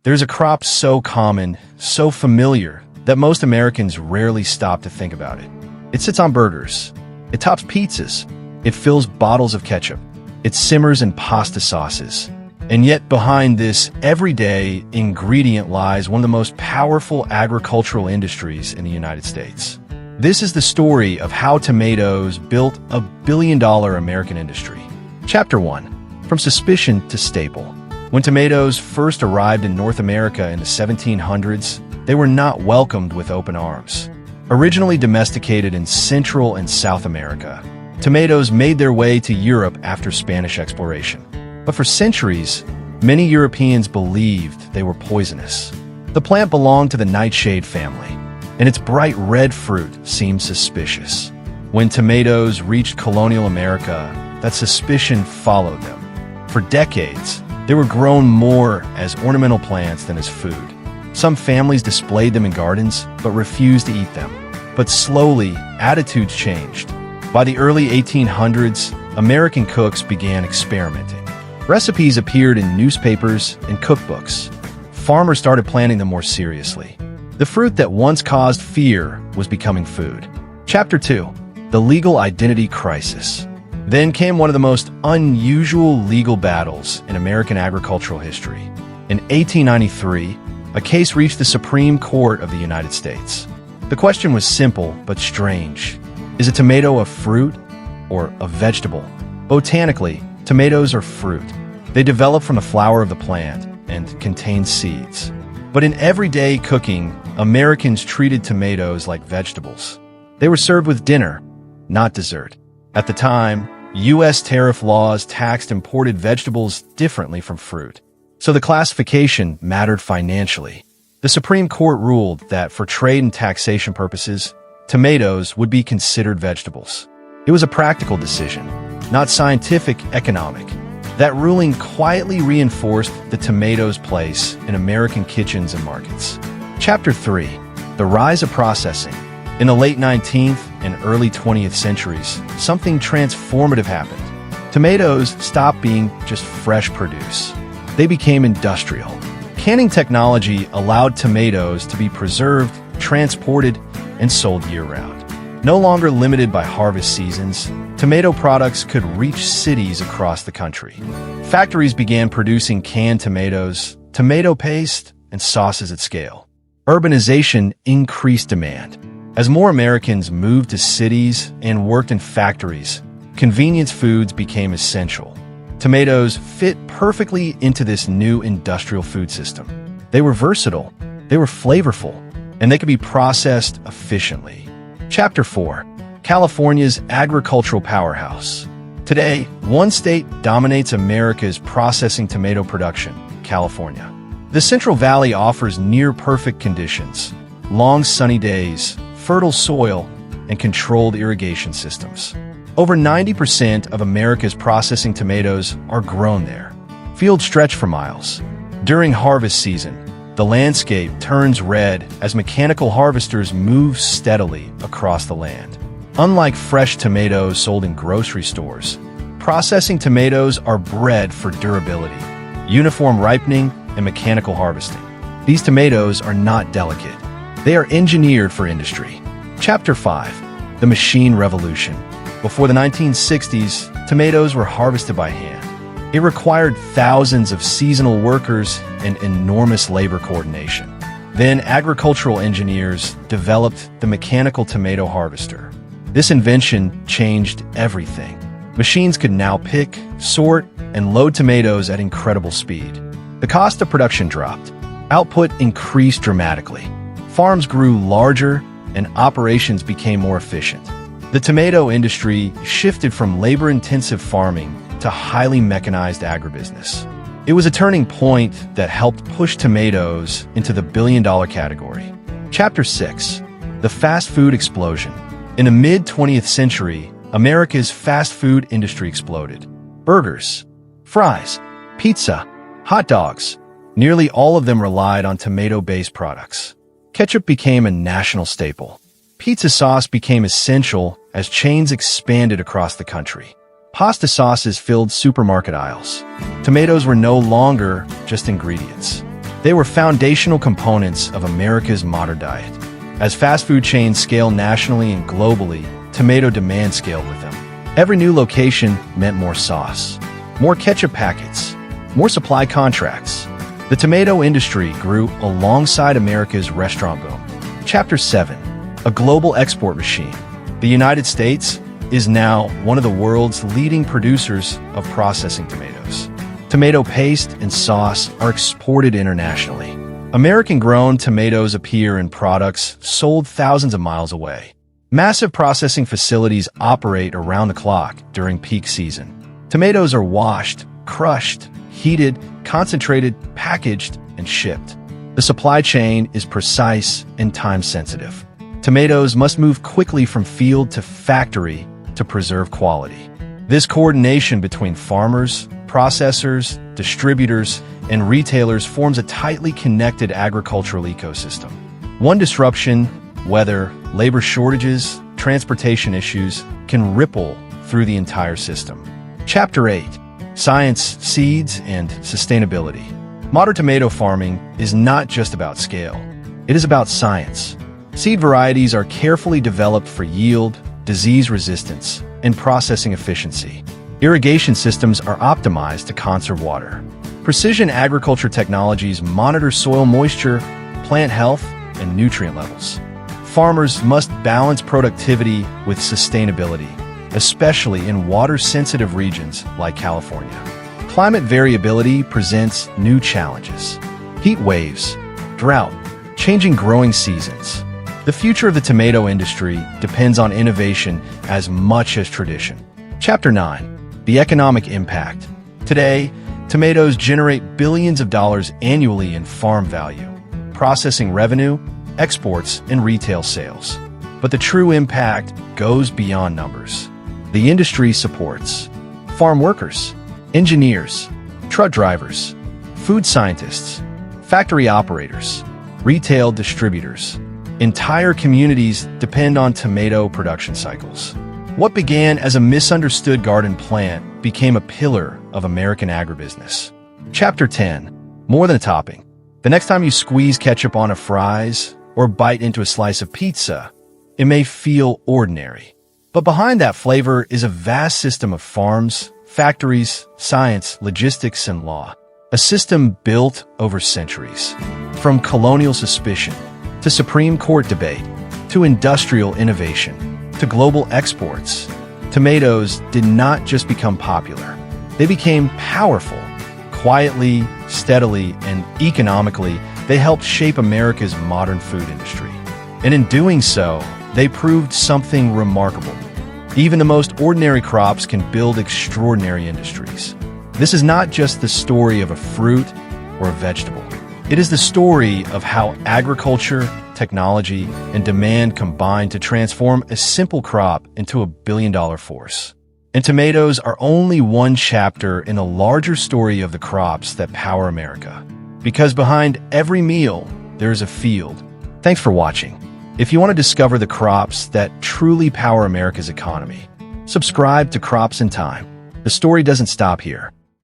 There's a crop so common, so familiar, that most Americans rarely stop to think about it. It sits on burgers. It tops pizzas. It fills bottles of ketchup. It simmers in pasta sauces. And yet behind this everyday ingredient lies one of the most powerful agricultural industries in the United States. This is the story of how tomatoes built a billion-dollar American industry. Chapter 1. From Suspicion to Staple. When tomatoes first arrived in North America in the 1700s, they were not welcomed with open arms. Originally domesticated in Central and South America, tomatoes made their way to Europe after Spanish exploration. But for centuries, many Europeans believed they were poisonous. The plant belonged to the nightshade family, and its bright red fruit seemed suspicious. When tomatoes reached colonial America, that suspicion followed them. For decades, they were grown more as ornamental plants than as food. Some families displayed them in gardens, but refused to eat them. But slowly, attitudes changed. By the early 1800s, American cooks began experimenting. Recipes appeared in newspapers and cookbooks. Farmers started planting them more seriously. The fruit that once caused fear was becoming food. Chapter 2. The Legal Identity Crisis. Then came one of the most unusual legal battles in American agricultural history. In 1893, a case reached the Supreme Court of the United States. The question was simple but strange. Is a tomato a fruit or a vegetable? Botanically, tomatoes are fruit. They develop from the flower of the plant and contain seeds. But in everyday cooking, Americans treated tomatoes like vegetables. They were served with dinner, not dessert. At the time, U.S. tariff laws taxed imported vegetables differently from fruit, so the classification mattered financially. The Supreme Court ruled that for trade and taxation purposes, tomatoes would be considered vegetables. It was a practical decision, not scientific, economic. That ruling quietly reinforced the tomato's place in American kitchens and markets. Chapter 3. The Rise of Processing. In the late 19th and early 20th centuries, something transformative happened. Tomatoes stopped being just fresh produce. They became industrial. Canning technology allowed tomatoes to be preserved, transported, and sold year-round. No longer limited by harvest seasons, tomato products could reach cities across the country. Factories began producing canned tomatoes, tomato paste, and sauces at scale. Urbanization increased demand. As more Americans moved to cities and worked in factories, convenience foods became essential. Tomatoes fit perfectly into this new industrial food system. They were versatile, they were flavorful, and they could be processed efficiently. Chapter 4. California's Agricultural Powerhouse. Today, one state dominates America's processing tomato production, California. The Central Valley offers near-perfect conditions, long sunny days, fertile soil, and controlled irrigation systems. Over 90% of America's processing tomatoes are grown there. Fields stretch for miles. During harvest season, the landscape turns red as mechanical harvesters move steadily across the land. Unlike fresh tomatoes sold in grocery stores, processing tomatoes are bred for durability, uniform ripening, and mechanical harvesting. These tomatoes are not delicate. They are engineered for industry. Chapter 5. The Machine Revolution. Before the 1960s, tomatoes were harvested by hand. It required thousands of seasonal workers and enormous labor coordination. Then agricultural engineers developed the mechanical tomato harvester. This invention changed everything. Machines could now pick, sort, and load tomatoes at incredible speed. The cost of production dropped. Output increased dramatically. Farms grew larger, and operations became more efficient. The tomato industry shifted from labor-intensive farming to highly mechanized agribusiness. It was a turning point that helped push tomatoes into the billion-dollar category. Chapter 6. The Fast Food Explosion. In the mid-20th century, America's fast food industry exploded. Burgers, fries, pizza, hot dogs, nearly all of them relied on tomato-based products. Ketchup became a national staple. Pizza sauce became essential as chains expanded across the country. Pasta sauces filled supermarket aisles. Tomatoes were no longer just ingredients. They were foundational components of America's modern diet. As fast food chains scale nationally and globally, tomato demand scaled with them. Every new location meant more sauce, more ketchup packets, more supply contracts. The tomato industry grew alongside America's restaurant boom. Chapter 7. A global export machine. The United States is now one of the world's leading producers of processing tomatoes. Tomato paste and sauce are exported internationally. American-grown tomatoes appear in products sold thousands of miles away. Massive processing facilities operate around the clock during peak season. Tomatoes are washed, crushed, heated, concentrated, packaged, and shipped. The supply chain is precise and time-sensitive. Tomatoes must move quickly from field to factory to preserve quality. This coordination between farmers, processors, distributors, and retailers forms a tightly connected agricultural ecosystem. One disruption, weather, labor shortages, transportation issues, can ripple through the entire system. Chapter 8. Science, Seeds, and Sustainability. Modern tomato farming is not just about scale. It is about science. Seed varieties are carefully developed for yield, disease resistance, and processing efficiency. Irrigation systems are optimized to conserve water. Precision agriculture technologies monitor soil moisture, plant health, and nutrient levels. Farmers must balance productivity with sustainability, especially in water-sensitive regions like California. Climate variability presents new challenges. Heat waves, drought, changing growing seasons. The future of the tomato industry depends on innovation as much as tradition. Chapter 9. The Economic Impact. Today, tomatoes generate billions of dollars annually in farm value, processing revenue, exports, and retail sales. But the true impact goes beyond numbers. The industry supports farm workers, engineers, truck drivers, food scientists, factory operators, retail distributors. Entire communities depend on tomato production cycles. What began as a misunderstood garden plant became a pillar of American agribusiness. Chapter 10. More than a topping. The next time you squeeze ketchup on a fries or bite into a slice of pizza, it may feel ordinary. But behind that flavor is a vast system of farms, factories, science, logistics, and law. A system built over centuries. From colonial suspicion, to Supreme Court debate, to industrial innovation, to global exports, tomatoes did not just become popular. They became powerful. Quietly, steadily, and economically, they helped shape America's modern food industry. And in doing so, they proved something remarkable. Even the most ordinary crops can build extraordinary industries. This is not just the story of a fruit or a vegetable. It is the story of how agriculture, technology, and demand combine to transform a simple crop into a billion-dollar force. And tomatoes are only one chapter in a larger story of the crops that power America. Because behind every meal, there is a field. Thanks for watching. If you want to discover the crops that truly power America's economy, subscribe to Crops in Time. The story doesn't stop here.